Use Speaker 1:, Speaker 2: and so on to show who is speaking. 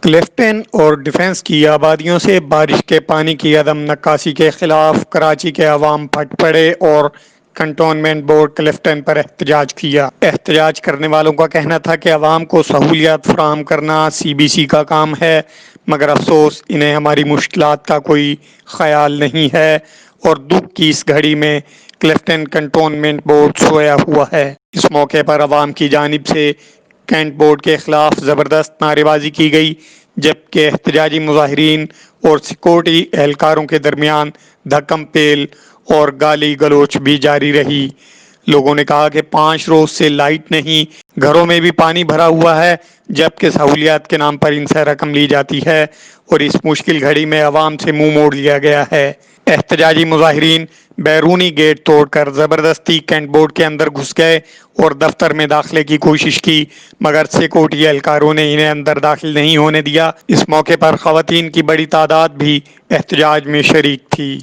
Speaker 1: Clifton اور defence کی آبادیوں سے بارش کے پانی کی عدم نکاسی کے خلاف کراچی کے عوام پھٹ پڑے اور کنٹونمنٹ بورڈ کلفٹن پر احتجاج کیا۔ احتجاج کرنے والوں کا کہنا تھا کہ عوام کو سہولیات فراہم کرنا CBC کا کام ہے، مگر افسوس انہیں ہماری مشکلات کا کوئی خیال نہیں ہے اور دکھ کی اس گھڑی میں کلفٹن کنٹونمنٹ بورڈ سویا ہوا ہے۔ اس موقع پر عوام کی جانب سے کینٹ بورڈ کے خلاف زبردست نعرے بازی کی گئی، جبکہ احتجاجی مظاہرین اور سیکورٹی اہلکاروں کے درمیان دھکم پیل اور گالی گلوچ بھی جاری رہی۔ لوگوں نے کہا کہ 5 روز سے لائٹ نہیں، گھروں میں بھی پانی بھرا ہوا ہے، جبکہ سہولیات کے نام پر ان سے رقم لی جاتی ہے اور اس مشکل گھڑی میں عوام سے منہ موڑ لیا گیا ہے۔ احتجاجی مظاہرین بیرونی گیٹ توڑ کر زبردستی کینٹ بورڈ کے اندر گھس گئے اور دفتر میں داخلے کی کوشش کی، مگر سیکورٹی اہلکاروں نے انہیں اندر داخل نہیں ہونے دیا۔ اس موقع پر خواتین کی بڑی تعداد بھی احتجاج میں شریک تھی۔